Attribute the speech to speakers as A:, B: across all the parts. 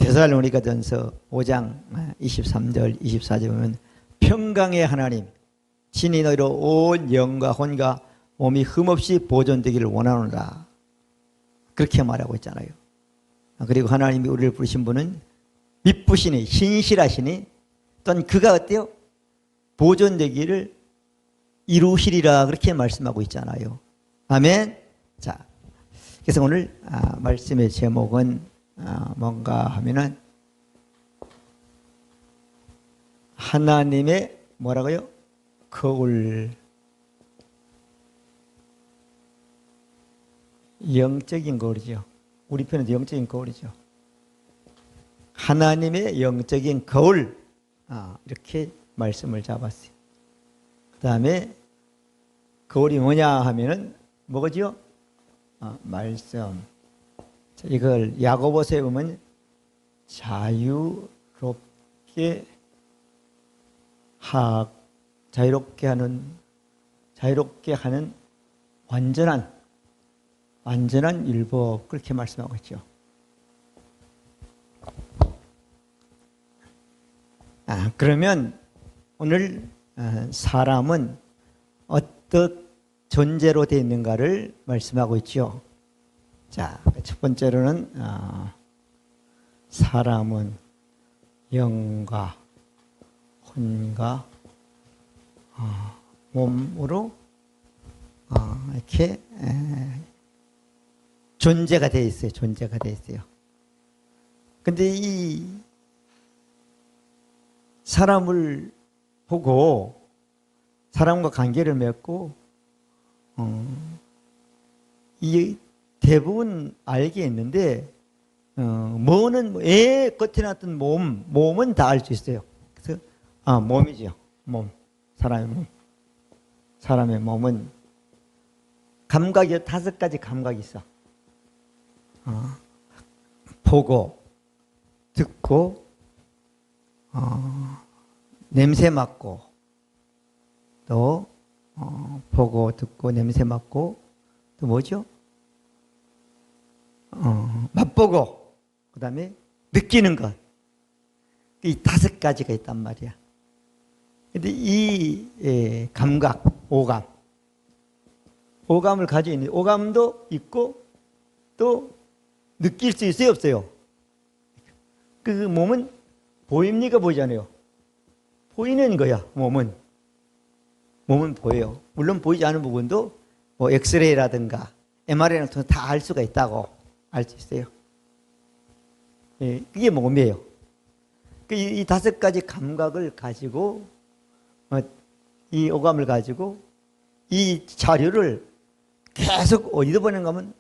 A: 데살로니가전서 5장 23절 24절 보면 평강의 하나님 친히 너희로 온 영과 혼과 몸이 흠없이 보존되기를 원하노라 그렇게 말하고 있잖아요. 그리고 하나님이 우리를 부르신 분은 미쁘시니 신실하시니 또한 그가 어때요? 보존되기를 이루시리라 그렇게 말씀하고 있잖아요. 아멘. 자, 그래서 오늘 말씀의 제목은 뭔가 하면은 하나님의 뭐라고요? 거울, 영적인 거울이죠. 우리 편은 영적인 거울이죠. 하나님의 영적인 거울, 이렇게 말씀을 잡았어요. 그 다음에 거울이 뭐냐 하면은 뭐죠? 말씀. 이걸 야고보서에 보면 자유롭게 하는 완전한 율법 그렇게 말씀하고 있죠. 그러면 오늘 사람은 어떤 존재로 되어 있는가를 말씀하고 있죠. 자, 첫 번째로는 사람은 영과 혼과 몸으로 이렇게 존재가 되어 있어요. 존재가 되어 있어요. 근데 이 사람을 보고 사람과 관계를 맺고 이 대부분 알겠는데 뭐는 애 겉에 나왔던 몸은 다 알 수 있어요. 그래서 몸이죠. 몸, 사람의 몸은 감각이 5가지 감각이 있어. 보고, 듣고, 냄새 맡고, 또 보고, 듣고, 냄새 맡고, 또 뭐죠? 맛보고, 그 다음에 느끼는 것. 이 5가지가 있단 말이야. 근데 이 감각, 오감을 가지고 있는, 오감도 있고, 또 느낄 수 있어요, 없어요? 그 몸은 보입니까, 보이지 않아요? 보이는 거야, 몸은. 몸은 보여요. 물론 보이지 않은 부분도 뭐 엑스레이라든가 MRI를 통해서 다 알 수가 있다고 알 수 있어요. 그게 몸이에요. 이 5가지 감각을 가지고 이 오감을 가지고 이 자료를 계속 어디다 보내는가 하면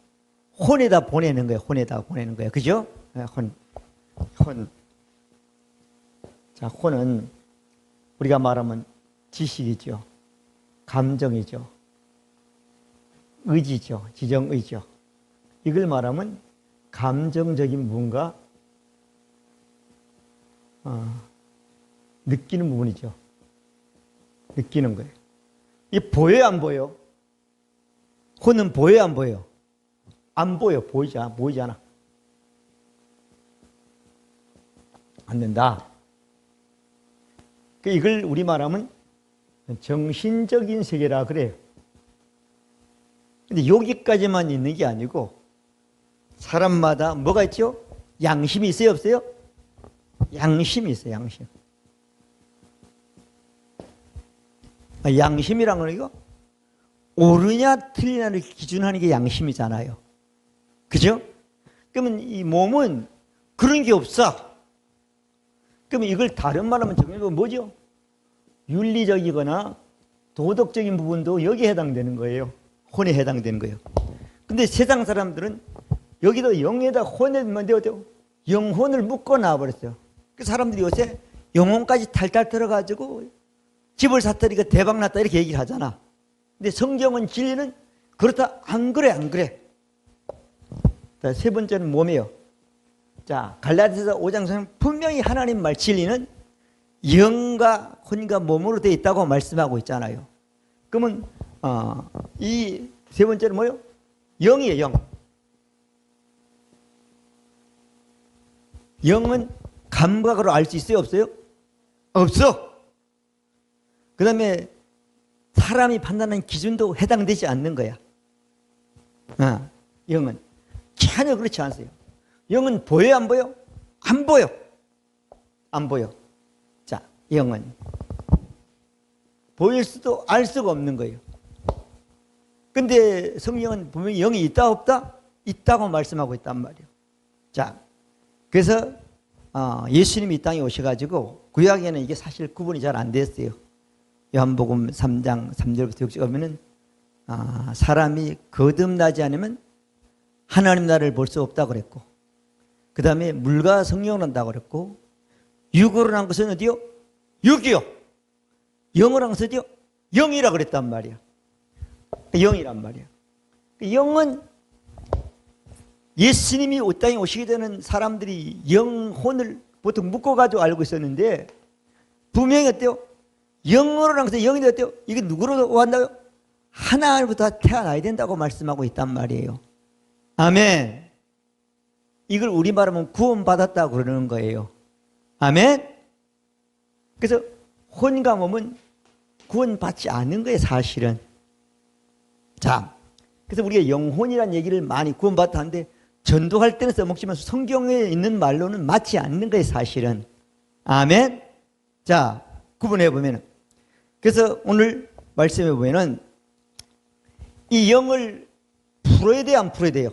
A: 혼에다 보내는 거예요. 혼에다 보내는 거예요. 그죠? 혼. 자, 혼은 우리가 말하면 지식이죠. 감정이죠. 의지죠. 지정의죠. 이걸 말하면 감정적인 부분과 느끼는 부분이죠. 느끼는 거예요. 이 보여요, 안 보여? 혼은 보여요, 안 보여? 안 보여. 보이지 않아. 안 된다. 이걸 우리 말하면 정신적인 세계라 그래요. 근데 여기까지만 있는 게 아니고 사람마다 뭐가 있죠? 양심이 있어요, 없어요? 양심이 있어요, 양심. 양심이란 건 이거 옳으냐 틀리냐를 기준하는 게 양심이잖아요. 그죠? 그러면 이 몸은 그런 게 없어. 그러면 이걸 다른 말하면 정해보면 뭐죠? 윤리적이거나 도덕적인 부분도 여기에 해당되는 거예요. 혼에 해당되는 거예요. 근데 세상 사람들은 여기도 영에다 혼에만 되어도 영혼을 묶어 놔버렸어요. 그 사람들이 요새 영혼까지 탈탈 털어가지고 집을 샀더니 대박 났다 이렇게 얘기를 하잖아. 근데 성경은 진리는 그렇다 안 그래 안 그래. 자, 세 번째는 몸이에요. 자, 갈라디아서 5장 3절 분명히 하나님 말 진리는 영과 혼과 몸으로 되어 있다고 말씀하고 있잖아요. 그러면 이 세 번째는 뭐예요? 영이에요. 영. 영은 감각으로 알 수 있어요? 없어요? 없어. 그 다음에 사람이 판단하는 기준도 해당되지 않는 거야. 영은 전혀 그렇지 않아요. 영은 보여요, 안 보여? 안 보여. 안 보여. 자, 영은 보일 수도 알 수가 없는 거예요. 근데 성경은 분명히 영이 있다 없다? 있다고 말씀하고 있단 말이에요. 자, 그래서 예수님이 이 땅에 오셔가지고 구약에는 이게 사실 구분이 잘 안 됐어요. 요한복음 3장 3절부터 6절 보면은 사람이 거듭나지 않으면 하나님 나라를 볼 수 없다고 그랬고, 그 다음에 물과 성령으로 난다고 그랬고, 육으로 난 것은 어디요? 육이요. 영으로 난 것은 어디요? 영이라 그랬단 말이야. 영이란 말이야. 영은 예수님이 이 땅에 오시게 되는 사람들이 영혼을 보통 묶어가지고 알고 있었는데, 분명히 어때요? 영으로 난 것은 영이 어때요? 이게 누구로 왔나요? 하나님부터 태어나야 된다고 말씀하고 있단 말이에요. 아멘. 이걸 우리말로 하면 구원받았다고 그러는 거예요. 아멘. 그래서 혼과 몸은 구원받지 않은 거예요, 사실은. 자, 그래서 우리가 영혼이라는 얘기를 많이 구원받았는데 전도할 때는 써먹지만 성경에 있는 말로는 맞지 않는 거예요, 사실은. 아멘. 자, 구분해 보면은, 그래서 오늘 말씀해 보면은 이 영을 풀어야 돼요, 안 풀어야 돼요?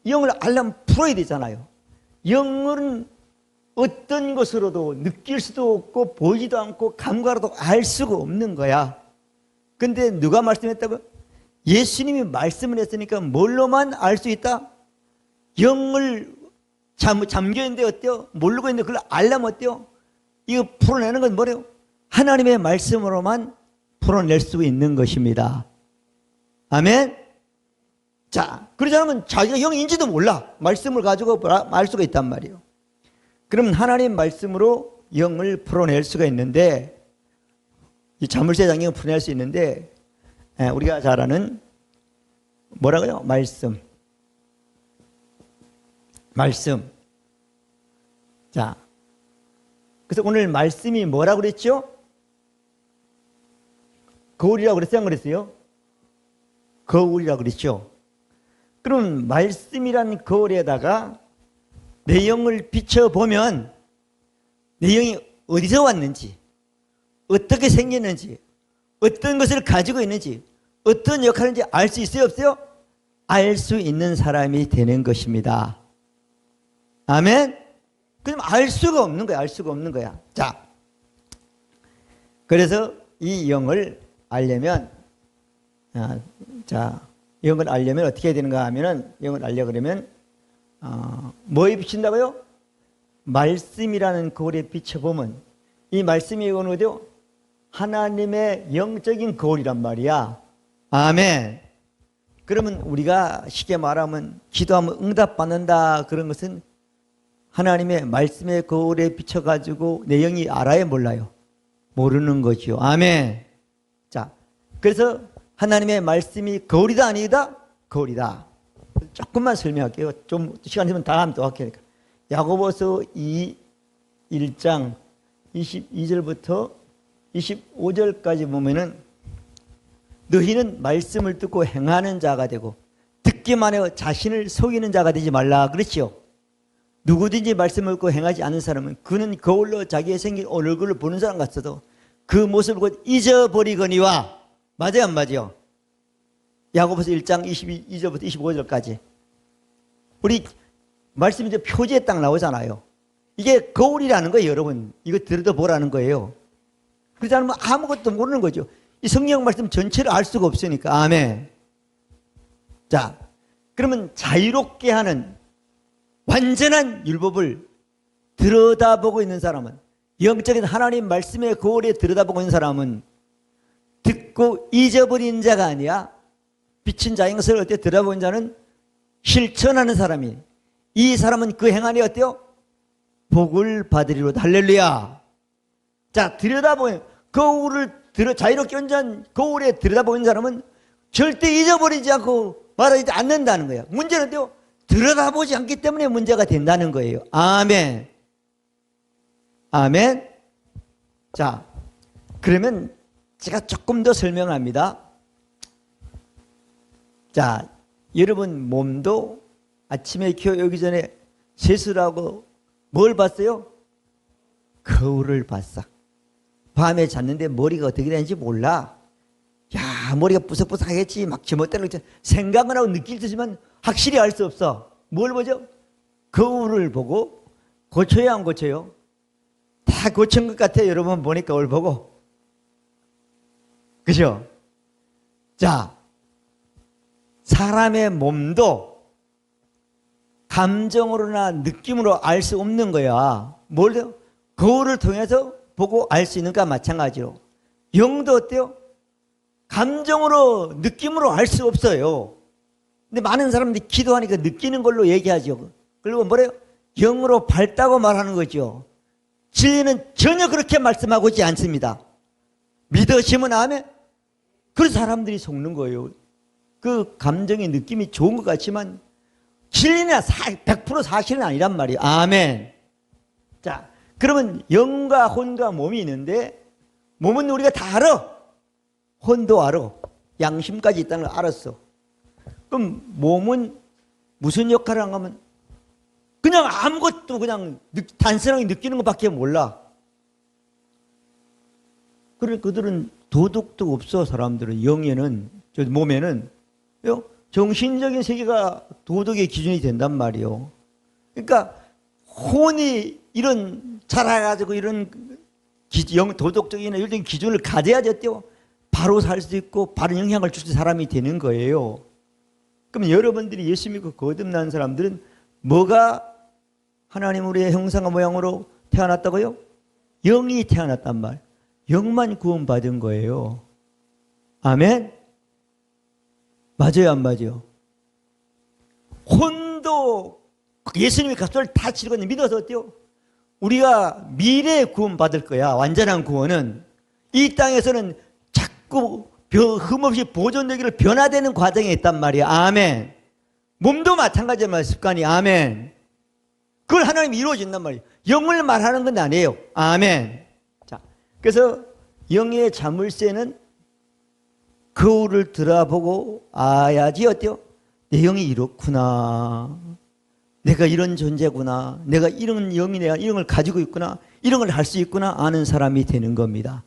A: 영을 알려면 풀어야 되잖아요. 영은 어떤 것으로도 느낄 수도 없고 보이지도 않고 감각으로도 알 수가 없는 거야. 근데 누가 말씀했다고요? 예수님이 말씀을 했으니까 뭘로만 알 수 있다? 영을 잠겨있는데 어때요? 모르고 있는데 그걸 알려면 어때요? 이거 풀어내는 건 뭐래요? 하나님의 말씀으로만 풀어낼 수 있는 것입니다. 아멘? 자, 그러지 않으면 자기가 영인지도 몰라. 말씀을 가지고 알 수가 있단 말이에요. 그럼 하나님 말씀으로 영을 풀어낼 수가 있는데, 이 자물쇠 장경을 풀어낼 수 있는데, 우리가 잘 아는 뭐라고요? 말씀. 자, 그래서 오늘 말씀이 뭐라고 그랬죠? 거울이라고 그랬어요? 안 그랬어요? 거울이라고 그랬죠? 그럼 말씀이란 거울에다가 내 영을 비춰보면 내 영이 어디서 왔는지, 어떻게 생겼는지, 어떤 것을 가지고 있는지, 어떤 역할인지 알 수 있어요? 없어요? 알 수 있는 사람이 되는 것입니다. 아멘? 그럼 알 수가 없는 거야. 알 수가 없는 거야. 자, 그래서 이 영을 알려면, 영을 알려면 어떻게 해야 되는가 하면은, 영을 알려고 그러면 뭐에 비친다고요? 말씀이라는 거울에 비춰보면 이 말씀이 이건 어디요? 하나님의 영적인 거울이란 말이야. 아멘. 그러면 우리가 쉽게 말하면 기도하면 응답받는다, 그런 것은 하나님의 말씀의 거울에 비춰가지고 내 영이 알아요, 몰라요? 모르는 거죠. 아멘. 자, 그래서 하나님의 말씀이 거울이다, 아니다? 거울이다. 조금만 설명할게요. 좀 시간 되면 다 하면 또 할게니까. 야고보서 1장 22절부터 25절까지 보면은 너희는 말씀을 듣고 행하는 자가 되고 듣기만 해요 자신을 속이는 자가 되지 말라 그랬죠. 누구든지 말씀을 듣고 행하지 않는 사람은 그는 거울로 자기의 생긴 얼굴을 보는 사람 같아도 그 모습을 곧 잊어버리거니와. 맞아요, 안 맞아요? 야고보서 1장 22절부터 25절까지 우리 말씀이 이제 표지에 딱 나오잖아요. 이게 거울이라는 거예요, 여러분. 이거 들여다보라는 거예요. 그렇지 않으면 아무것도 모르는 거죠. 이 성경 말씀 전체를 알 수가 없으니까. 아멘. 자, 그러면 자유롭게 하는 완전한 율법을 들여다보고 있는 사람은, 영적인 하나님 말씀의 거울에 들여다보고 있는 사람은 듣고 잊어버린 자가 아니야. 비친 자인 것을 어때 들여다보는 자는 실천하는 사람이, 이 사람은 그 행한이 어때요? 복을 받으리로다. 할렐루야. 자, 들여다보는 거울을 자유롭게 온전 거울에 들여다보는 사람은 절대 잊어버리지 않고 말하지 않는다는 거야. 문제는 어때요? 들여다보지 않기 때문에 문제가 된다는 거예요. 아멘. 아멘. 자, 그러면 제가 조금 더 설명합니다. 자, 여러분 몸도 아침에 교회 오기 전에 세수를 하고 뭘 봤어요? 거울을 봤어. 밤에 잤는데 머리가 어떻게 되는지 몰라. 야, 머리가 부석부석하겠지. 막 제멋대로 생각은 하고 느낄 듯이만 확실히 알 수 없어. 뭘 보죠? 거울을 보고 고쳐야 안 고쳐요? 다 고친 것 같아요. 여러분 보니까 거울 보고. 그죠? 자, 사람의 몸도 감정으로나 느낌으로 알 수 없는 거야. 뭘 거울을 통해서 보고 알 수 있는가 마찬가지로. 영도 어때요? 감정으로 느낌으로 알 수 없어요. 근데 많은 사람들이 기도하니까 느끼는 걸로 얘기하죠. 그리고 뭐래요? 영으로 밝다고 말하는 거죠. 진리는 전혀 그렇게 말씀하고 있지 않습니다. 믿으시면 아멘. 그래서 사람들이 속는 거예요. 그 감정의 느낌이 좋은 것 같지만 진리는 100% 사실은 아니란 말이에요. 아멘. 자, 그러면 영과 혼과 몸이 있는데 몸은 우리가 다 알아. 혼도 알아. 양심까지 있다는 걸 알았어. 그럼 몸은 무슨 역할을 하면 그냥 아무것도 그냥 단순하게 느끼는 것밖에 몰라. 그러니까 그들은 도덕도 없어. 사람들은 영에는, 몸에는 정신적인 세계가 도덕의 기준이 된단 말이에요. 그러니까 혼이 이런 자라가지고 이런 도덕적인 이런 기준을 가져야지 어때요? 바로 살 수 있고 바른 영향을 줄 수 있는 사람이 되는 거예요. 그럼 여러분들이 예수 믿고 거듭난 사람들은 뭐가 하나님 우리의 형상과 모양으로 태어났다고요? 영이 태어났단 말. 영만 구원받은 거예요. 아멘? 맞아요, 안 맞아요? 혼도 예수님의 값을 다 치르고 믿어서 어때요? 우리가 미래에 구원받을 거야. 완전한 구원은. 이 땅에서는 자꾸 흠없이 보존되기를 변화되는 과정에 있단 말이야. 아멘. 몸도 마찬가지만 습관이. 아멘. 그걸 하나님이 이루어진단 말이에요. 영을 말하는 건 아니에요. 아멘. 자, 그래서 영의 자물쇠는 거울을 들어보고 아야지 어때요? 내 영이 이렇구나. 내가 이런 존재구나. 내가 이런 영이 내가 이런 걸 가지고 있구나. 이런 걸 할 수 있구나. 아는 사람이 되는 겁니다.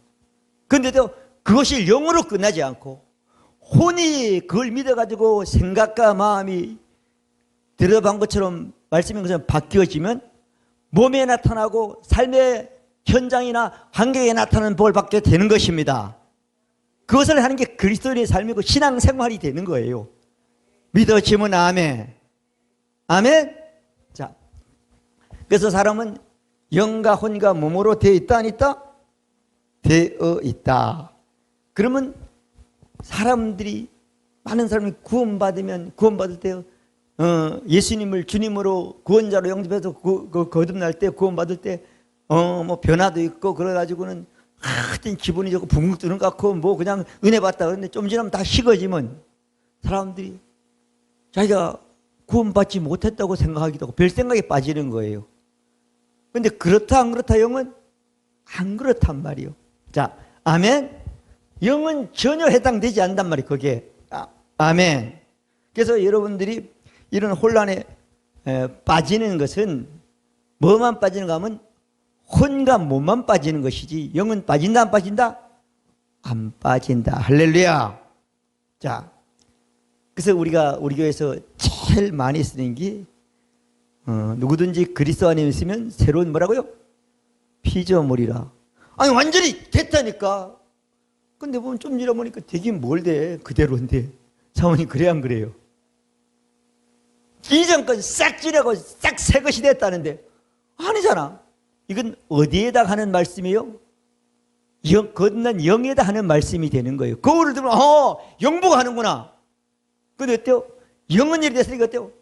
A: 그런데도 그것이 영으로 끝나지 않고 혼이 그걸 믿어가지고 생각과 마음이 들어본 것처럼 말씀인 것처럼 바뀌어지면 몸에 나타나고 삶의 현장이나 환경에 나타나는 복을 받게 되는 것입니다. 그것을 하는 게 그리스도인의 삶이고 신앙생활이 되는 거예요. 믿어지면 아멘. 아멘. 자, 그래서 사람은 영과 혼과 몸으로 되어 있다 안 있다? 되어 있다. 그러면 사람들이 많은 사람이 구원받을 때 예수님을 주님으로 구원자로 영접해서 거듭날 때 구원받을 때 뭐 변화도 있고 그래가지고는 하여튼 기분이 좋고 붕붕 뜨는 것 같고 뭐 그냥 은혜 받다 그러는데 좀 지나면 다 식어지면 사람들이 자기가 구원받지 못했다고 생각하기도 하고 별 생각에 빠지는 거예요. 그런데 그렇다 안 그렇다 영은 안 그렇단 말이에요. 자, 아멘. 영은 전혀 해당되지 않단 말이에요. 거기에. 아멘. 그래서 여러분들이 이런 혼란에 빠지는 것은 뭐만 빠지는가 하면 혼과 몸만 빠지는 것이지 영은 빠진다 안 빠진다? 안 빠진다. 할렐루야. 자, 그래서 우리가 우리 교회에서 제일 많이 쓰는 게 누구든지 그리스도 안에 있으면 새로운 뭐라고요? 피조물이라. 아니 완전히 됐다니까. 근데 보면 좀 잃어보니까 되긴 뭘 돼. 그대로인데. 사모님 그래 안 그래요? 이전까지 싹 지나고 싹 새 것이 됐다는데 아니잖아. 이건 어디에다 하는 말씀이에요? 거듭난 영에다 하는 말씀이 되는 거예요. 거울을 들면 영보가 하는구나. 근데 어때요? 영은 일이 됐으니까 어때요?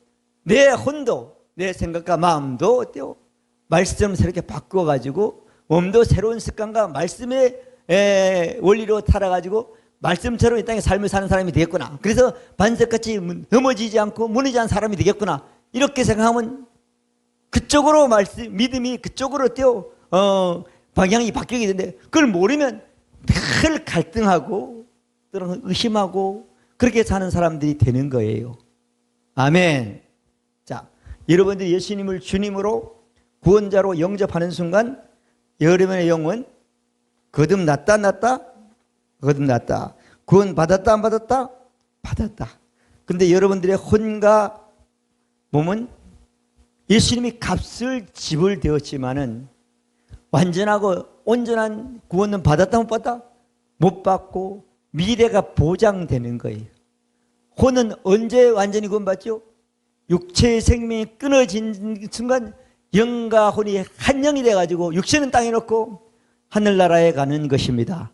A: 내 혼도 내 생각과 마음도 어때요? 말씀처럼 새롭게 바꿔가지고 몸도 새로운 습관과 말씀의 원리로 살아가지고 말씀처럼 이 땅에 삶을 사는 사람이 되겠구나. 그래서 반석같이 넘어지지 않고 무너지지 않은 사람이 되겠구나. 이렇게 생각하면 그쪽으로 믿음이 그쪽으로 어때요? 방향이 바뀌게 되는데 그걸 모르면 늘 갈등하고 또는 의심하고 그렇게 사는 사람들이 되는 거예요. 아멘. 자, 여러분들이 예수님을 주님으로 구원자로 영접하는 순간 여러분의 영은 거듭났다 거듭났다. 구원 받았다 안 받았다? 받았다. 근데 여러분들의 혼과 몸은 예수님이 값을 지불되었지만은 완전하고 온전한 구원은 받았다 못 받았다? 못 받고 미래가 보장되는 거예요. 혼은 언제 완전히 구원받죠? 육체의 생명이 끊어진 순간 영과 혼이 한 영이 돼가지고 육체는 땅에 놓고 하늘나라에 가는 것입니다.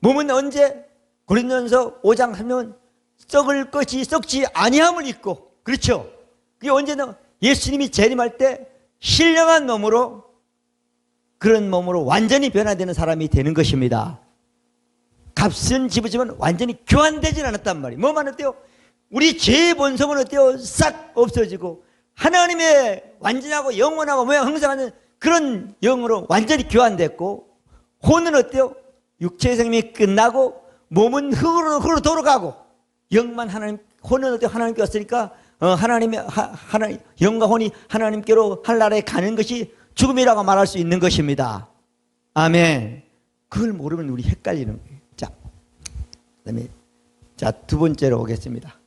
A: 몸은 언제? 고린도전서 5장 하면 썩을 것이 썩지 아니함을 입고, 그렇죠? 그게 언제나 예수님이 재림할 때 신령한 몸으로, 그런 몸으로 완전히 변화되는 사람이 되는 것입니다. 값은 지불지만 완전히 교환되진 않았단 말이에요. 뭐만 어때요? 우리 죄의 본성은 어때요? 싹 없어지고 하나님의 완전하고 영원하고 모양 형상하는 그런 영으로 완전히 교환됐고, 혼은 어때요? 육체의 생명이 끝나고 몸은 흙으로 돌아가고 영만 하나님, 혼은 어때요? 하나님께 왔으니까 하나님 영과 혼이 하나님께로 하늘나라에 가는 것이 죽음이라고 말할 수 있는 것입니다. 아멘. 그걸 모르면 우리 헷갈리는 거예요. 자, 그다음에 두 번째로 오겠습니다.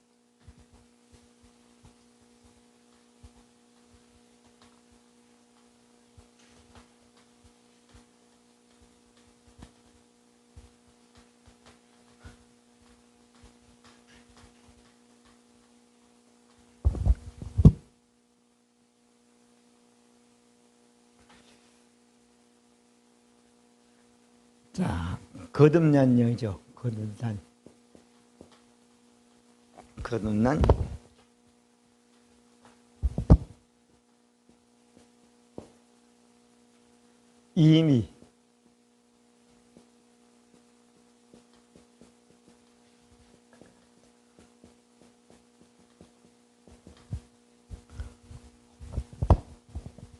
A: 자, 거듭난 영이죠. 거듭난 이미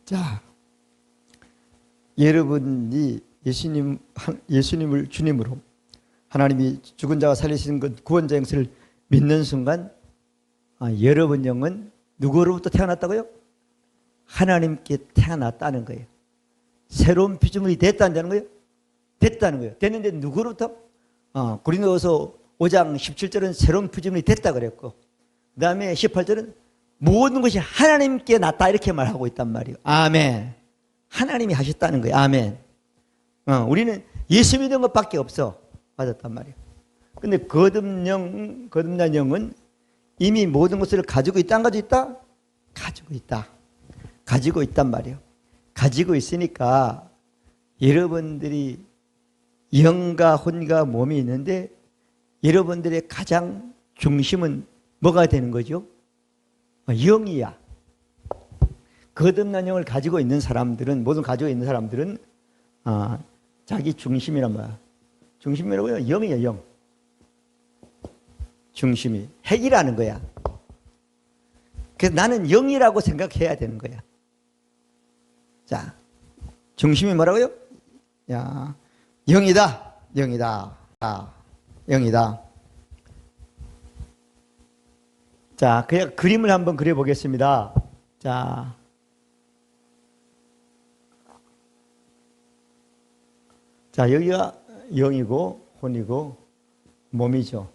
A: 자, 여러분이 예수님을 주님으로 하나님이 죽은 자와 살리신 것 구원자 영생을 믿는 순간 여러분 영은 누구로부터 태어났다고요? 하나님께 태어났다는 거예요. 새로운 피조물이 됐다는 거예요? 됐다는 거예요. 됐는데 누구로부터? 고린도서 5장 17절은 새로운 피조물이 됐다 그랬고, 그 다음에 18절은 모든 것이 하나님께 났다 이렇게 말하고 있단 말이에요. 아멘. 하나님이 하셨다는 거예요. 아멘. 우리는 예수 믿는 것밖에 없어. 맞았단 말이에요. 근데 거듭난 영은 이미 모든 것을 가지고 있다, 안 가지고 있다? 가지고 있다. 가지고 있단 말이에요. 가지고 있으니까 여러분들이 영과 혼과 몸이 있는데 여러분들의 가장 중심은 뭐가 되는 거죠? 영이야. 거듭난 영을 가지고 있는 사람들은, 모든 가지고 있는 사람들은 자기 중심이란 말이야. 중심이라고요? 영이에요, 영. 중심이. 핵이라는 거야. 그래서 나는 영이라고 생각해야 되는 거야. 자, 중심이 뭐라고요? 야, 영이다. 영이다. 영이다. 자, 그냥 그림을 한번 그려보겠습니다. 자, 여기가 영이고 혼이고 몸이죠.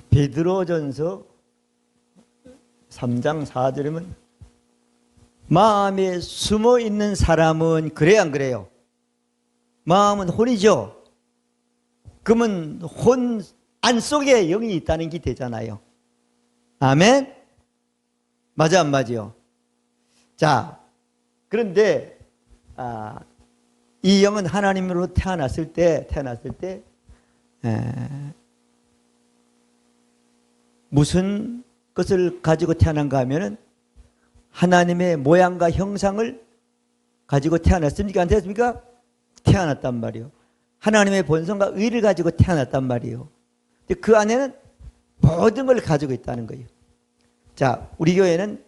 A: 베드로전서 3장 4절이면 마음에 숨어 있는 사람은 그래야 안 그래요? 마음은 혼이죠. 그러면 혼 안속에 영이 있다는 게 되잖아요. 아멘? 맞아 안 맞아요? 자, 그런데 이 영은 하나님으로 태어났을 때 무슨 것을 가지고 태어난가 하면은 하나님의 모양과 형상을 가지고 태어났습니까? 안 태어났습니까? 태어났단 말이에요. 하나님의 본성과 의를 가지고 태어났단 말이에요. 그 안에는 모든 걸 가지고 있다는 거예요. 자, 우리 교회는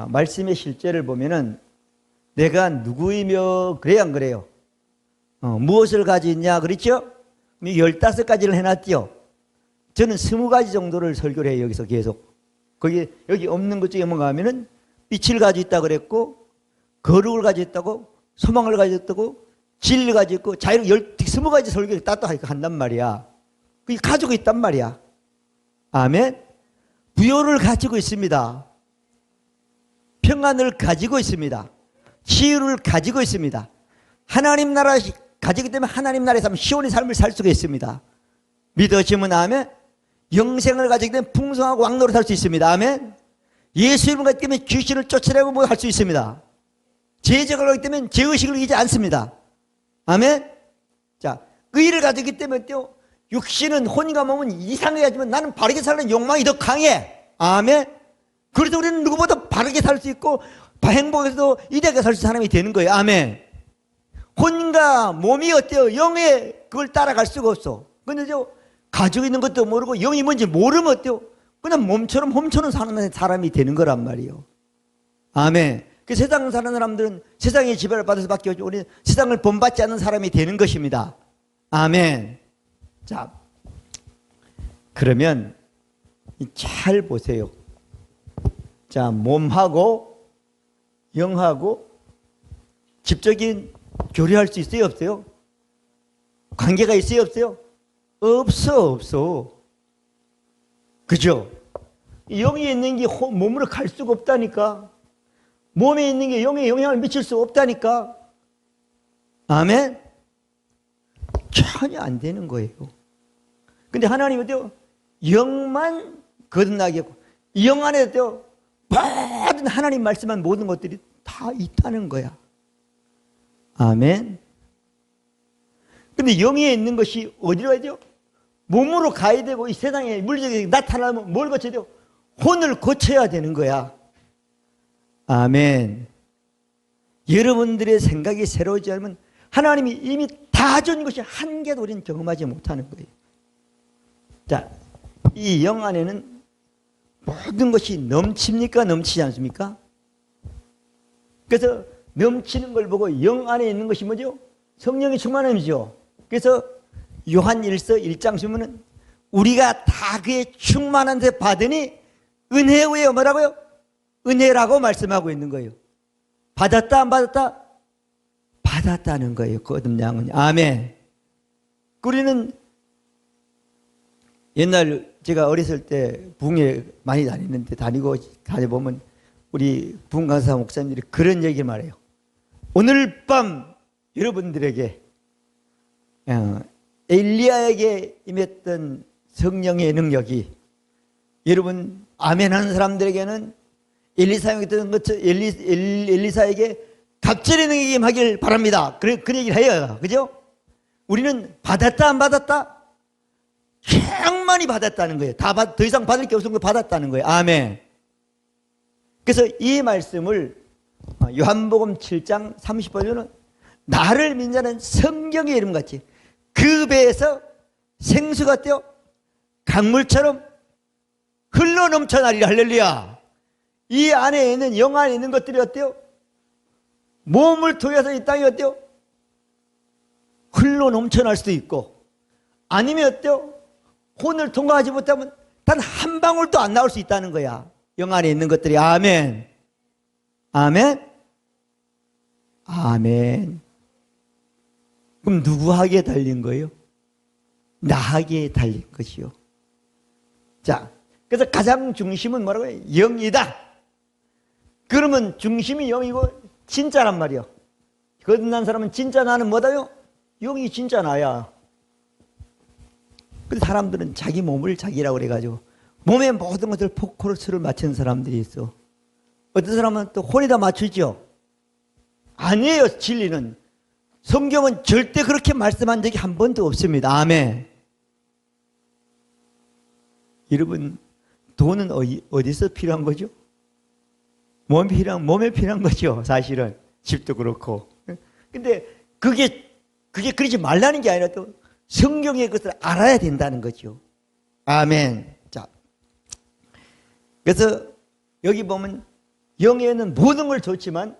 A: 말씀의 실제를 보면은 내가 누구이며 그래야 안 그래요? 무엇을 가지고 있냐 그랬죠? 15가지를 해놨죠. 저는 20가지 정도를 설교를 해요. 여기서 계속. 여기 없는 것 중에 뭔가 하면은 빛을 가지고 있다 그랬고, 거룩을 가지고 있다고, 소망을 가지고 있다고, 진리를 가지고 있고, 자유를 20가지 설교를 따뜻하게 한단 말이야. 그게 가지고 있단 말이야. 아멘. 부요를 가지고 있습니다. 평안을 가지고 있습니다. 치유를 가지고 있습니다. 하나님 나라 가지기 때문에 하나님 나라에서 시온의 삶을 살 수가 있습니다. 믿어지면 아멘. 영생을 가지기 때문에 풍성하고 왕노로 살 수 있습니다. 아멘. 예수 이름을 가지기 때문에 귀신을 쫓아내고 할 수 있습니다. 제적을 하기 때문에 제의식을 이기지 않습니다. 아멘. 자, 의를 가지기 때문에 또 육신은 혼과 몸은 이상하게 하지만 나는 바르게 살는 욕망이 더 강해. 아멘. 그래서 우리는 누구보다 바르게 살 수 있고 행복해서도 이대하게 살 수 있는 사람이 되는 거예요. 아멘. 혼과 몸이 어때요? 영의 그걸 따라갈 수가 없어. 근데 가지고 있는 것도 모르고 영이 뭔지 모르면 어때요? 그냥 몸처럼 홈처럼 사는 사람이 되는 거란 말이에요. 아멘. 그 세상 사는 사람들은 세상의 지배를 받아서 밖에 없죠. 우리는 세상을 본받지 않는 사람이 되는 것입니다. 아멘. 자, 그러면 잘 보세요. 자, 몸하고 영하고 집적인 교류할 수 있어요, 없어요? 관계가 있어요, 없어요? 없어. 그죠? 영이 있는 게 몸으로 갈 수가 없다니까. 몸에 있는 게 영에 영향을 미칠 수 없다니까. 아멘? 전혀 안 되는 거예요. 근데 하나님은 영만 거듭나게 했고, 영 안에 모든 하나님 말씀한 모든 것들이 다 있다는 거야. 아멘. 근데 영에 있는 것이 어디로 가야 돼요? 몸으로 가야 되고, 이 세상에 물질이 나타나면 뭘 거쳐야 돼요? 혼을 거쳐야 되는 거야. 아멘. 여러분들의 생각이 새로우지 않으면 하나님이 이미 다 준 것이 한 개도 우리는 경험하지 못하는 거예요. 자, 이 영 안에는 모든 것이 넘칩니까? 넘치지 않습니까? 그래서 넘치는 걸 보고 영 안에 있는 것이 뭐죠? 성령이 충만함이죠. 그래서 요한 1서 1장 보면은 우리가 다 그의 충만한 데 받으니 은혜 후에 뭐라고요? 은혜라고 말씀하고 있는 거예요. 받았다 안 받았다? 받았다는 거예요. 거듭량은. 아멘. 우리는 옛날 제가 어렸을 때 부흥회 많이 다녀보면 우리 부흥 강사 목사님들이 그런 얘기를 말해요. 오늘 밤 여러분들에게 엘리야에게 임했던 성령의 능력이 여러분 아멘 하는 사람들에게는 엘리사에게 갑절의 능력이 임하길 바랍니다. 그 얘기를 해요. 그죠? 우리는 받았다 안 받았다? 충만히 받았다는 거예요. 더 이상 받을 게 없는 걸 받았다는 거예요. 아멘. 그래서 이 말씀을 요한복음 7장 30절에는 나를 믿는 자는 성경의 이름같이 그 배에서 생수가 떼어 강물처럼 흘러 넘쳐나리라. 할렐루야. 이 안에 있는 영 안에 있는 것들이 어때요? 몸을 통해서 이 땅이 어때요? 흘러 넘쳐날 수도 있고 아니면 어때요? 혼을 통과하지 못하면 단 한 방울도 안 나올 수 있다는 거야. 영 안에 있는 것들이. 아멘. 아멘. 아멘. 그럼 누구에게 달린 거예요? 나에게 달린 것이요. 자, 그래서 가장 중심은 뭐라고요? 영이다. 그러면 중심이 영이고 진짜란 말이요. 거듭난 사람은 진짜 나는 뭐다요? 영이 진짜 나야. 근데 사람들은 자기 몸을 자기라고 그래가지고 몸의 모든 것을 포커스를 맞추는 사람들이 있어. 어떤 사람은 또 혼에다 맞추죠. 아니에요. 진리는 성경은 절대 그렇게 말씀한 적이 한 번도 없습니다. 아멘. 여러분 돈은 어디서 필요한 거죠? 몸에 필요한 거죠. 사실은 집도 그렇고. 근데 그게 그러지 말라는 게 아니라 또 성경의 것을 알아야 된다는 거죠. 아멘. 자, 그래서 여기 보면 영에는 모든 걸 좋지만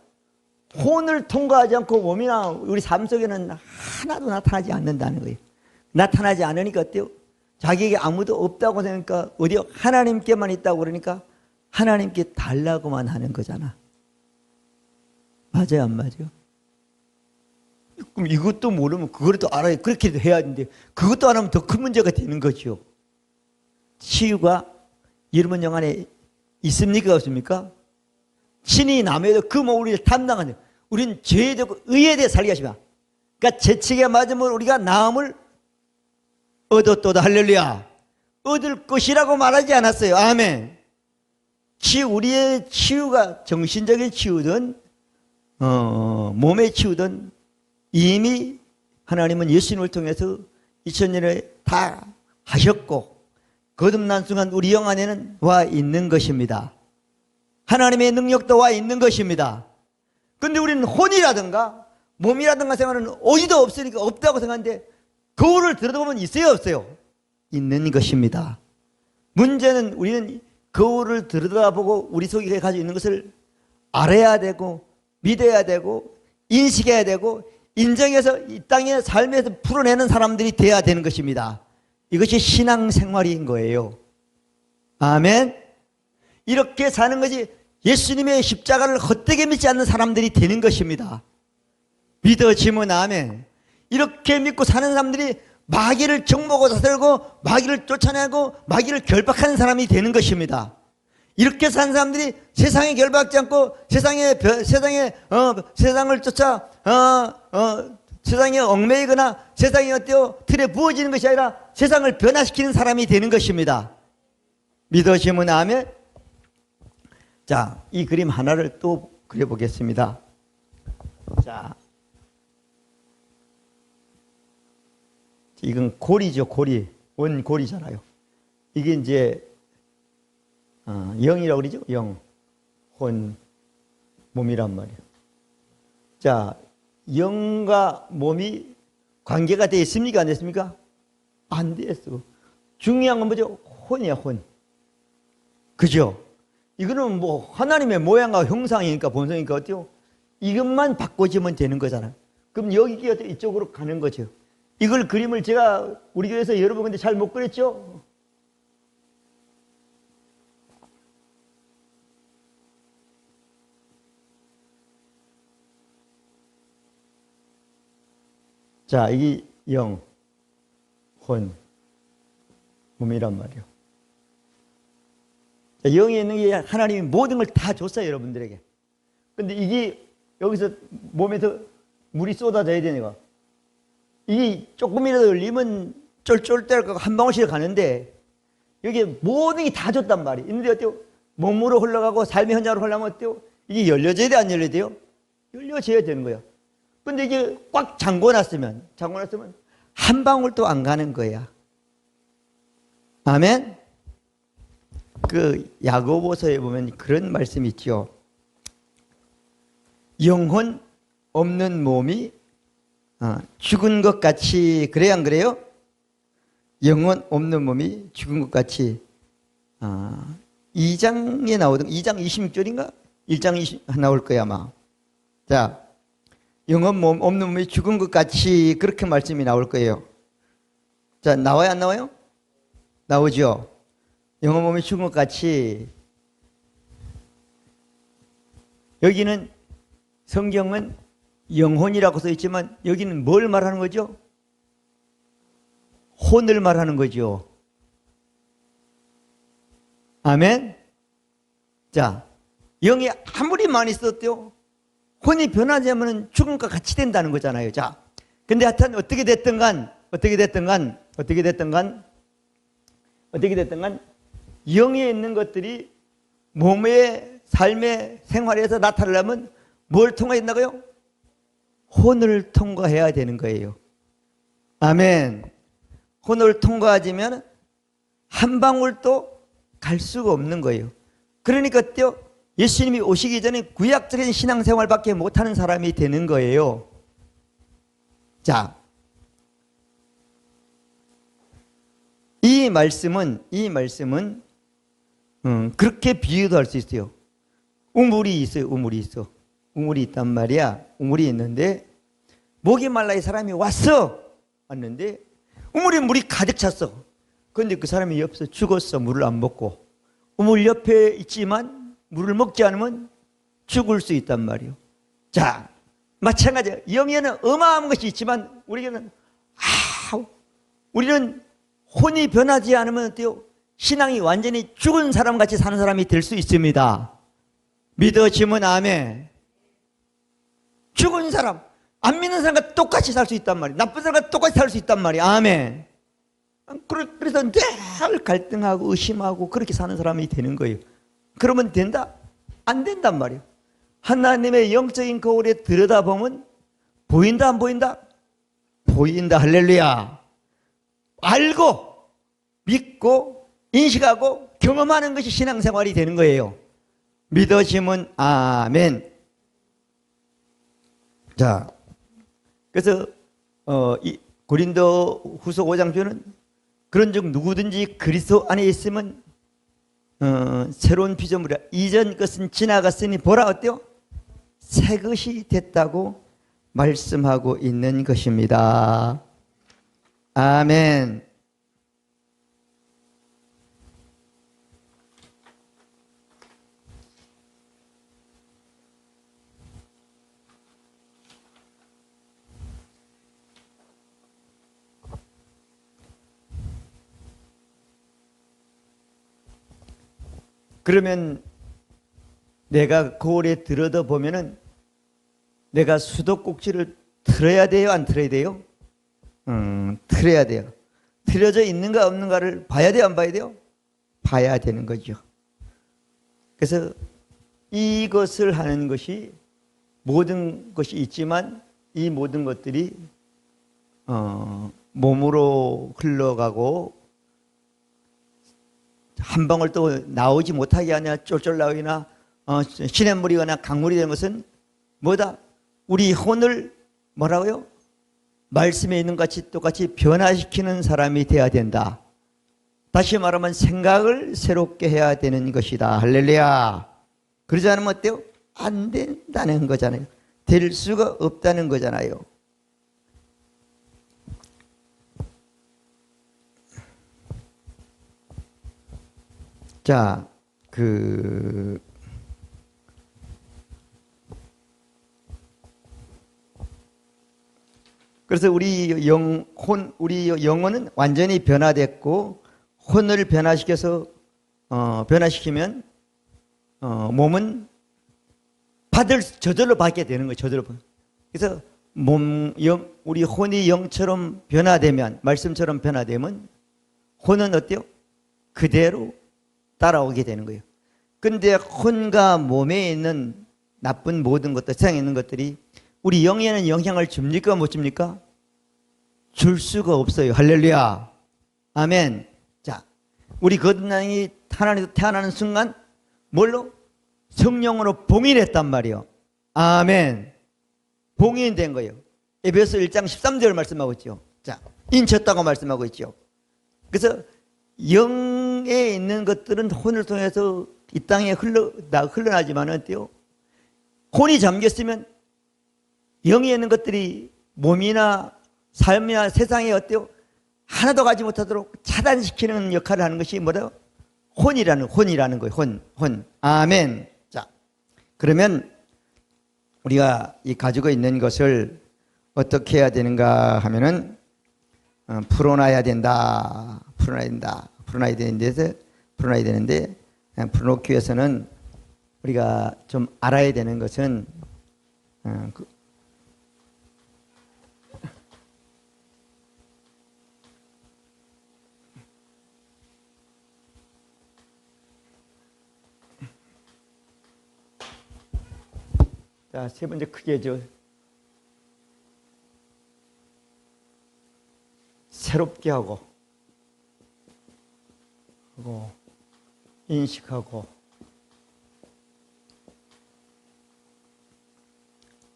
A: 혼을 통과하지 않고 몸이나 우리 삶 속에는 하나도 나타나지 않는다는 거예요. 나타나지 않으니까 어때요? 자기에게 아무도 없다고 생각하니까 어디요? 하나님께만 있다고 그러니까 하나님께 달라고만 하는 거잖아. 맞아요, 안 맞아요? 그럼 이것도 모르면 그걸 또 알아야 그렇게 해야 하는데 그것도 안 하면 더 큰 문제가 되는 거죠. 치유가 여러분 영 안에 있습니까? 없습니까? 신이 남에도 그 몸 우리를 담당하는 우리는 죄에 대고 의에 대해 살게 하시면 그러니까 재치게 맞으면 우리가 나음을 얻었도다. 할렐루야. 얻을 것이라고 말하지 않았어요. 아멘. 우리의 치유가 정신적인 치유든 몸의 치유든 이미 하나님은 예수님을 통해서 2000년에 다 하셨고 거듭난 순간 우리 영 안에는 와 있는 것입니다. 하나님의 능력도 와 있는 것입니다. 그런데 우리는 혼이라든가 몸이라든가 생각하는 어디도 없으니까 없다고 생각하는데 거울을 들여다보면 있어요, 없어요? 있는 것입니다. 문제는 우리는 거울을 들여다보고 우리 속에 가지고 있는 것을 알아야 되고 믿어야 되고 인식해야 되고 인정해서 이 땅의 삶에서 풀어내는 사람들이 돼야 되는 것입니다. 이것이 신앙생활인 거예요. 아멘. 이렇게 사는 것이 예수님의 십자가를 헛되게 믿지 않는 사람들이 되는 것입니다. 믿어지면 아멘. 이렇게 믿고 사는 사람들이 마귀를 정복하고 살고 마귀를 쫓아내고 마귀를 결박하는 사람이 되는 것입니다. 이렇게 사는 사람들이 세상에 결박하지 않고 세상을 쫓아 세상에 얽매이거나 세상에 어때요? 틀에 부어지는 것이 아니라 세상을 변화시키는 사람이 되는 것입니다. 믿으시면 아멘. 자, 이 그림 하나를 또 그려보겠습니다. 자, 이건 고리죠, 고리. 원고리잖아요. 이게 이제 영이라고 그러죠? 영, 혼, 몸이란 말이에요. 자, 영과 몸이 관계가 되어 있습니까? 안 됐습니까? 안 됐어. 중요한 건 뭐죠? 혼이야, 혼. 그죠? 이거는 뭐 하나님의 모양과 형상이니까 본성이니까 어때요? 이것만 바꿔주면 되는 거잖아요. 그럼 여기가 이쪽으로 가는 거죠. 이걸 그림을 제가 우리 교회에서 여러 번 근데 잘 못 그렸죠? 자, 이게 영, 혼, 몸이란 말이에요. 자, 영에 있는 게 하나님이 모든 걸 다 줬어요, 여러분들에게. 근데 이게 여기서 몸에서 물이 쏟아져야 되니까 이게 조금이라도 흘리면 쫄쫄 때려 한 방울씩 가는데 여기에 모든 게 다 줬단 말이에요. 근데 어때요? 몸으로 흘러가고 삶의 현장으로 흘러가면 어때요? 이게 열려져야 돼, 안 열려야 돼요? 열려져야 되는 거예요. 근데 이게 꽉 잠궈놨으면 한 방울도 안 가는 거야. 아멘? 그 야고보서에 보면 그런 말씀이 있죠. 영혼 없는 몸이 죽은 것 같이, 그래요, 안 그래요? 영혼 없는 몸이 죽은 것 같이. 2장에 나오던 2장 26절인가? 1장 20 나올 거야 아마. 자, 영혼 없는 몸이 죽은 것 같이 그렇게 말씀이 나올 거예요. 자, 나와요, 안 나와요? 나오죠. 영혼 몸이 죽은 것 같이. 여기는 성경은 영혼이라고 써 있지만 여기는 뭘 말하는 거죠? 혼을 말하는 거죠. 아멘. 자, 영이 아무리 많이 썼대요. 혼이 변하자면 죽음과 같이 된다는 거잖아요. 자, 근데 하여튼 어떻게 됐든 간 영에 있는 것들이 몸의 삶의 생활에서 나타나려면 뭘 통과해야 된다고요? 혼을 통과해야 되는 거예요. 아멘. 혼을 통과하지면 한 방울도 갈 수가 없는 거예요. 그러니까 어때요? 예수님이 오시기 전에 구약적인 신앙생활밖에 못하는 사람이 되는 거예요. 자, 이 말씀은 그렇게 비유도 할 수 있어요. 우물이 있어요. 우물이 있어. 우물이 있단 말이야. 우물이 있는데 목이 말라 이 사람이 왔어. 왔는데 우물에 물이 가득 찼어. 그런데 그 사람이 없어. 죽었어. 물을 안 먹고. 우물 옆에 있지만 물을 먹지 않으면 죽을 수 있단 말이에요. 자, 마찬가지야. 영에는 어마어마한 것이 있지만 우리는 혼이 변하지 않으면 어때요? 신앙이 완전히 죽은 사람같이 사는 사람이 될 수 있습니다. 믿어지면 아멘. 죽은 사람, 안 믿는 사람과 똑같이 살 수 있단 말이에요. 나쁜 사람과 똑같이 살 수 있단 말이에요. 아멘. 그래서 늘 갈등하고 의심하고 그렇게 사는 사람이 되는 거예요. 그러면 된다? 안 된단 말이에요. 하나님의 영적인 거울에 들여다보면 보인다 안 보인다? 보인다. 할렐루야. 알고 믿고 인식하고 경험하는 것이 신앙생활이 되는 거예요. 믿어지면 아멘. 자, 그래서 이 고린도 후서 5장 표현은 그런즉 누구든지 그리스도 안에 있으면 새로운 피조물이라. 이전 것은 지나갔으니 보라 어때요? 새 것이 됐다고 말씀하고 있는 것입니다. 아멘. 그러면 내가 거울에 들여다보면은 내가 수도꼭지를 틀어야 돼요? 안 틀어야 돼요? 틀어야 돼요. 틀어져 있는가 없는가를 봐야 돼요? 안 봐야 돼요? 봐야 되는 거죠. 그래서 이것을 하는 것이 모든 것이 있지만 이 모든 것들이 몸으로 흘러가고 한 방울 또 나오지 못하게 하냐 쫄쫄 나오거나 시냇물이거나 강물이 되는 것은 뭐다? 우리 혼을 뭐라고요? 말씀에 있는 것 같이 똑같이 변화시키는 사람이 돼야 된다. 다시 말하면 생각을 새롭게 해야 되는 것이다. 할렐루야. 그러지 않으면 어때요? 안 된다는 거잖아요. 될 수가 없다는 거잖아요. 자, 그래서 우리 영혼은 완전히 변화됐고 혼을 변화시켜서 변화시키면 몸은 저절로 받게 되는 거예요. 저절로. 그래서 우리 혼이 영처럼 변화되면 말씀처럼 변화되면 혼은 어때요? 그대로 따라오게 되는 거예요. 근데 혼과 몸에 있는 나쁜 모든 것들, 세상에 있는 것들이 우리 영에는 영향을 줍니까? 못 줍니까? 줄 수가 없어요. 할렐루야. 아멘. 자, 우리 거듭남이 하나님에서 태어나는 순간 뭘로? 성령으로 봉인했단 말이에요. 아멘. 봉인된 거예요. 에베소 1장 13절 말씀하고 있죠. 자, 인쳤다고 말씀하고 있죠. 그래서 영에 있는 것들은 혼을 통해서 이 땅에 흘러나지만 어때요? 혼이 잠겼으면 영에 있는 것들이 몸이나 삶이나 세상에 어때요? 하나도 가지 못하도록 차단시키는 역할을 하는 것이 뭐래요? 혼이라는 거예요. 혼. 아멘. 자, 그러면 우리가 이 가지고 있는 것을 어떻게 해야 되는가 하면은 풀어놔야 된다. 풀어놔야 되는데 풀어놓기 위해서는 우리가 좀 알아야 되는 것은 자, 세 번째 크게 새롭게 하고 인식하고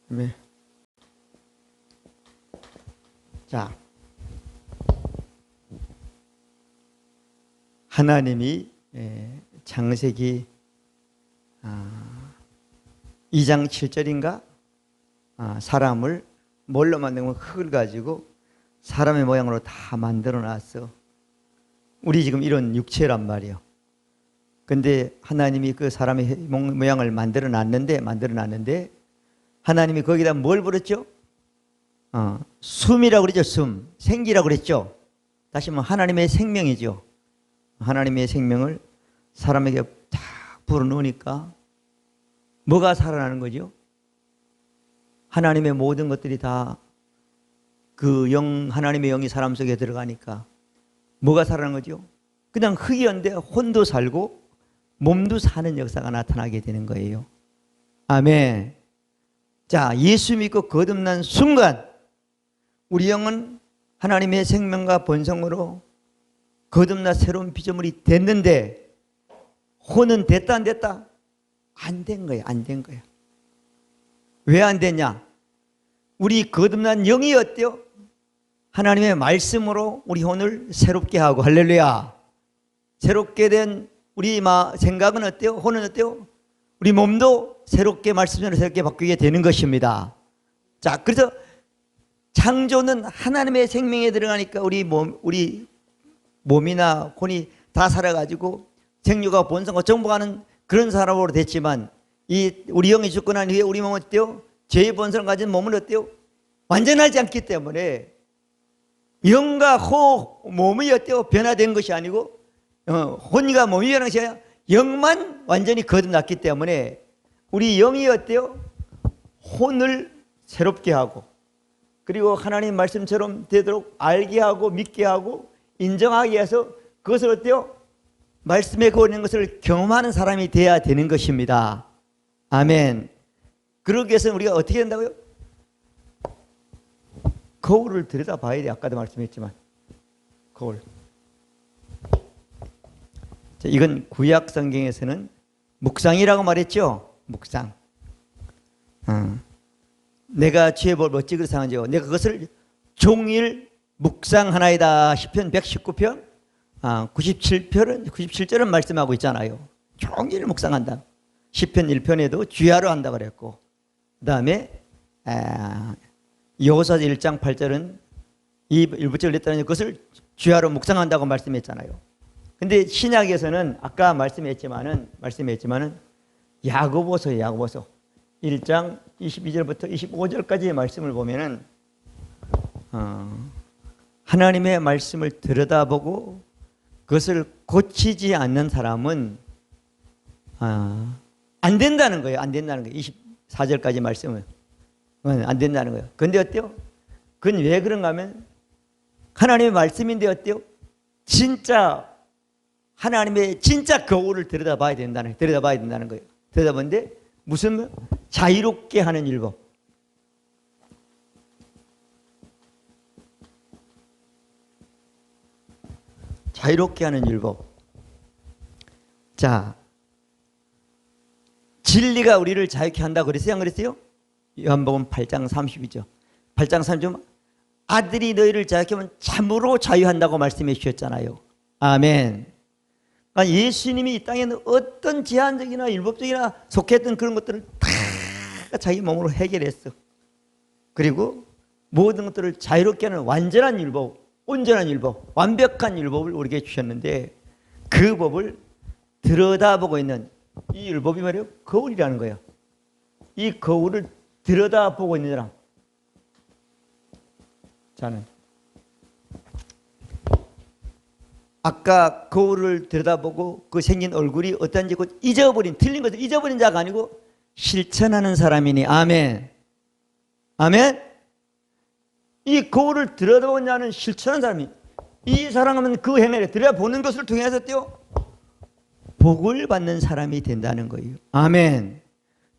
A: 네. 자, 하나님이 창세기 2장 7절인가? 사람을 뭘로 만든 건 흙을 가지고 사람의 모양으로 다 만들어 놨어. 우리 지금 이런 육체란 말이에요. 근데 하나님이 그 사람의 모양을 만들어 놨는데 하나님이 거기다 뭘 부르죠? 숨이라고 그러죠. 숨. 생기라고 그랬죠. 다시 말하면 하나님의 생명이죠. 하나님의 생명을 사람에게 다 불어넣으니까 뭐가 살아나는 거죠? 하나님의 모든 것들이 다 그 하나님의 영이 사람 속에 들어가니까 뭐가 살아나는 거죠? 그냥 흙이었는데 혼도 살고 몸도 사는 역사가 나타나게 되는 거예요. 아멘. 자, 예수 믿고 거듭난 순간 우리 영은 하나님의 생명과 본성으로 거듭나 새로운 피조물이 됐는데 혼은 됐다 안 됐다? 안 된 거야. 안 된 거야. 왜 안 됐냐? 우리 거듭난 영이 어때요? 하나님의 말씀으로 우리 혼을 새롭게 하고, 할렐루야. 새롭게 된 우리 생각은 어때요? 혼은 어때요? 우리 몸도 새롭게 말씀으로 새롭게 바뀌게 되는 것입니다. 자, 그래서 창조는 하나님의 생명에 들어가니까 우리 몸이나 혼이 다 살아가지고 생육과 본성과 정복하는 그런 사람으로 됐지만, 우리 영이 죽고 난 후에 우리 몸은 어때요? 죄의 본성을 가진 몸은 어때요? 완전하지 않기 때문에 영과 몸이 어때요? 변화된 것이 아니고 혼과 몸이 변한 것이 아니라 영만 완전히 거듭났기 때문에 우리 영이 어때요? 혼을 새롭게 하고, 그리고 하나님 말씀처럼 되도록 알게 하고 믿게 하고 인정하게 해서 그것을 어때요? 말씀에 거하는 것을 경험하는 사람이 돼야 되는 것입니다. 아멘. 그러기 위해서는 우리가 어떻게 된다고요? 거울을 들여다봐야 돼. 아까도 말씀했지만 거울. 자, 이건 구약 성경에서는 묵상이라고 말했죠. 묵상. 내가 주의 법을 어찌 그리 상한지요. 내가 그것을 종일 묵상하나이다. 시편 119편 97절은 말씀하고 있잖아요. 종일 묵상한다. 시편 1편에도 주야로 한다고 그랬고, 그 다음에 여호수아서 1장 8절은 이 일부절 냈다는 그것을 주야로 묵상한다고 말씀했잖아요. 근데 신약에서는 아까 말씀했지만은 야고보서 1장 22절부터 25절까지의 말씀을 보면은 하나님의 말씀을 들여다보고 그것을 고치지 않는 사람은 안 된다는 거예요. 안 된다는 거예요. 24절까지 말씀은 안 된다는 거예요. 그런데 어때요? 그건 왜 그런가 하면 하나님의 말씀인데 어때요? 진짜 하나님의 진짜 거울을 들여다봐야 된다는 거예요. 들여다보는데 무슨 자유롭게 하는 율법. 자유롭게 하는 율법. 자, 진리가 우리를 자유케 한다고 그랬어요? 안 그랬어요? 요한복음 8장 30이죠. 8장 30은 아들이 너희를 자유케 하면 참으로 자유한다고 말씀해 주셨잖아요. 아멘. 그러니까 예수님이 이 땅에는 어떤 제한적이나 율법적이나 속했던 그런 것들을 다 자기 몸으로 해결했어. 그리고 모든 것들을 자유롭게 하는 완전한 율법, 온전한 율법, 완벽한 율법을 우리에게 주셨는데 그 법을 들여다보고 있는 이 율법이 말이에요. 거울이라는 거예요. 이 거울을 들여다보고 있는 사람. 자는 아까 거울을 들여다보고 그 생긴 얼굴이 어떤지 잊어버린, 틀린 것을 잊어버린 자가 아니고 실천하는 사람이니. 아멘. 아멘. 이 거울을 들여다보는 자는 실천하는 사람이, 이 사람은 그 행위를 들여다보는 것을 통해서 복을 받는 사람이 된다는 거예요. 아멘.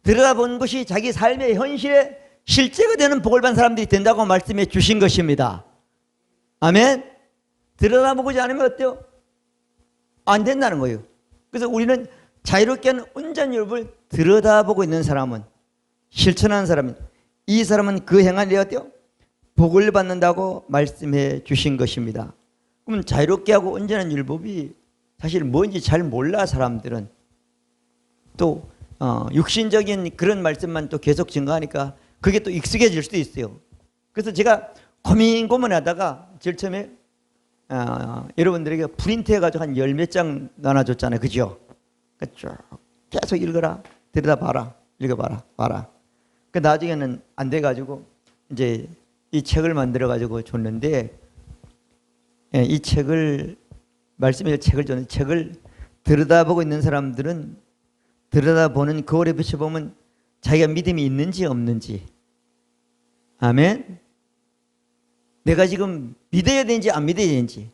A: 들여다보는 것이 자기 삶의 현실에 실제가 되는 복을 받는 사람들이 된다고 말씀해 주신 것입니다. 아멘. 들여다보지 않으면 어때요? 안 된다는 거예요. 그래서 우리는 자유롭게 하는 온전한 율법을 들여다보고 있는 사람은, 실천하는 사람은, 이 사람은 그 행한 일이 어때요? 복을 받는다고 말씀해 주신 것입니다. 그럼 자유롭게 하고 온전한 율법이 사실 뭔지 잘 몰라. 사람들은 또 육신적인 그런 말씀만 또 계속 증거하니까 그게 또 익숙해질 수도 있어요. 그래서 제가 고민하다가 제일 처음에 여러분들에게 프린트해가지고 한 열 몇 장 나눠줬잖아요. 그죠? 쭉 계속 읽어라, 들여다봐라, 읽어봐라, 봐라. 그 나중에는 안 돼가지고 이제 이 책을 만들어가지고 줬는데, 이 책을, 말씀의 책을 줬는데, 책을 들여다보고 있는 사람들은 들여다보는 거울에 비춰보면 자기가 믿음이 있는지 없는지, 아멘? 내가 지금 믿어야 되는지 안 믿어야 되는지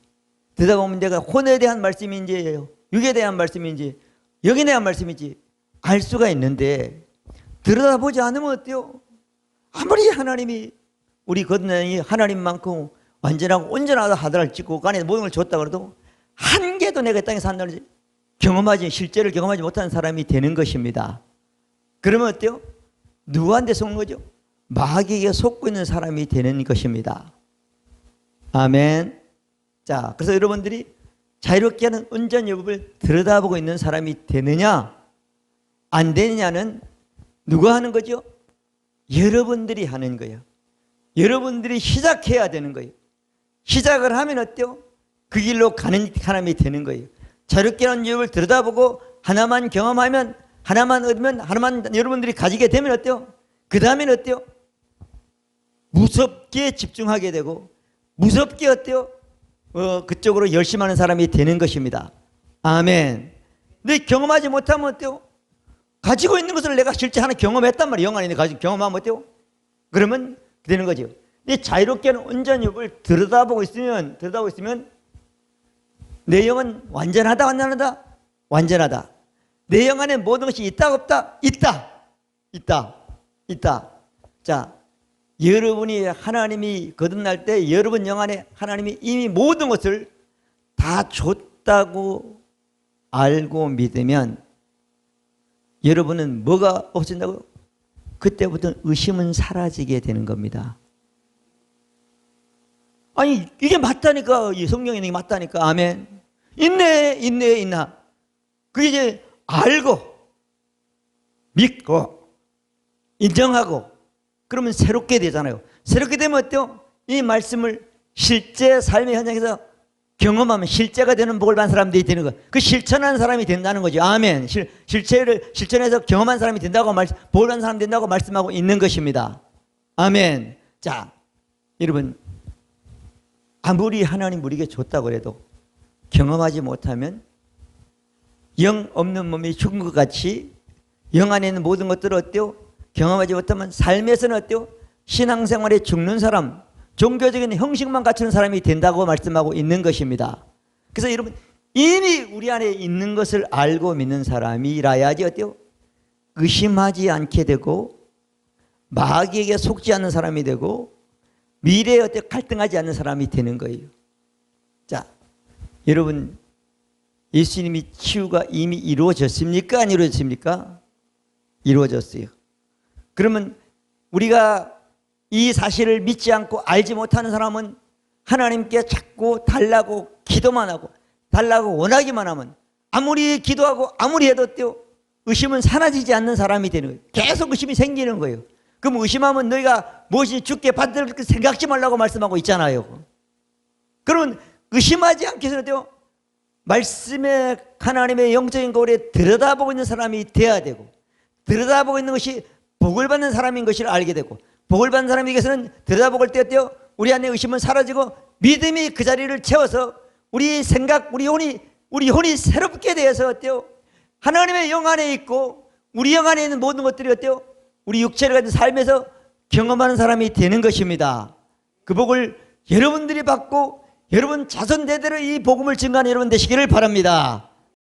A: 들여다보면 내가 혼에 대한 말씀인지 육에 대한 말씀인지 영에 대한 말씀인지 알 수가 있는데, 들여다보지 않으면 어때요? 아무리 하나님이 우리 거듭남이 하나님만큼 완전하고 온전하다 하더라도 그 안에 모든 걸 줬다 그래도 한 개도 내가 땅에 산다는 경험하지, 실제를 경험하지 못하는 사람이 되는 것입니다. 그러면 어때요? 누구한테 속는 거죠? 마귀에게 속고 있는 사람이 되는 것입니다. 아멘. 자, 그래서 여러분들이 자유롭게 하는 온전 여부를 들여다보고 있는 사람이 되느냐 안 되느냐는 누가 하는 거죠? 여러분들이 하는 거예요. 여러분들이 시작해야 되는 거예요. 시작을 하면 어때요? 그 길로 가는 사람이 되는 거예요. 자유롭게 하는 여부를 들여다보고 하나만 경험하면, 하나만 얻으면, 하나만 여러분들이 가지게 되면 어때요? 그 다음에는 어때요? 무섭게 집중하게 되고 무섭게 어때요? 그쪽으로 열심하는 사람이 되는 것입니다. 아멘. 근데 경험하지 못하면 어때요? 가지고 있는 것을 내가 실제 하나 경험했단 말이에요. 영 안에 가지고 경험하면 어때요? 그러면 되는 거죠. 근데 자유롭게 하는 온전 여부를 들여다보고 있으면 내 영은 완전하다, 완전하다, 완전하다. 내 영 안에 모든 것이 있다, 없다? 있다. 자, 여러분이 하나님이 거듭날 때 여러분 영 안에 하나님이 이미 모든 것을 다 줬다고 알고 믿으면 여러분은 뭐가 없어진다고요? 그때부터 의심은 사라지게 되는 겁니다. 아니 이게 맞다니까, 이 성경에 있는 게 맞다니까. 아멘. 있나. 그게 이제 알고 믿고 인정하고 그러면 새롭게 되잖아요. 새롭게 되면 어때요? 이 말씀을 실제 삶의 현장에서 경험하면 실제가 되는 복을 받은 사람들이 되는 거예요. 그 실천하는 사람이 된다는 거죠. 아멘. 실체를 실천해서 경험한 사람이 된다고 복을 받은 사람이 된다고 말씀하고 있는 것입니다. 아멘. 자, 여러분 아무리 하나님 우리에게 줬다고 해도 경험하지 못하면 영 없는 몸이 죽은 것 같이 영 안에 있는 모든 것들을 어때요? 경험하지 못하면 삶에서는 어때요? 신앙생활에 죽는 사람, 종교적인 형식만 갖추는 사람이 된다고 말씀하고 있는 것입니다. 그래서 여러분 이미 우리 안에 있는 것을 알고 믿는 사람이라야지 어때요? 의심하지 않게 되고 마귀에게 속지 않는 사람이 되고 미래에 어때 갈등하지 않는 사람이 되는 거예요. 자, 여러분 예수님이 치유가 이미 이루어졌습니까? 안 이루어졌습니까? 이루어졌어요. 그러면 우리가 이 사실을 믿지 않고 알지 못하는 사람은 하나님께 자꾸 달라고 기도만 하고 달라고 원하기만 하면 아무리 기도하고 아무리 해도 어때요? 의심은 사라지지 않는 사람이 되는 거예요. 계속 의심이 생기는 거예요. 그럼 의심하면 너희가 무엇이 죽게 받을 생각지 말라고 말씀하고 있잖아요. 그러면 의심하지 않게 해서 어때요? 말씀의 하나님의 영적인 거울에 들여다보고 있는 사람이 돼야 되고 들여다보고 있는 것이 복을 받는 사람인 것을 알게 되고 복을 받는 사람에게서는 들여다볼 때 어때요? 우리 안에 의심은 사라지고 믿음이 그 자리를 채워서 우리 생각, 우리 혼이 새롭게 되어서 어때요? 하나님의 영 안에 있고 우리 영 안에 있는 모든 것들이 어때요? 우리 육체를 가진 삶에서 경험하는 사람이 되는 것입니다. 그 복을 여러분들이 받고 여러분 자손 대대로 이 복음을 증거하는 여러분 되시기를 바랍니다.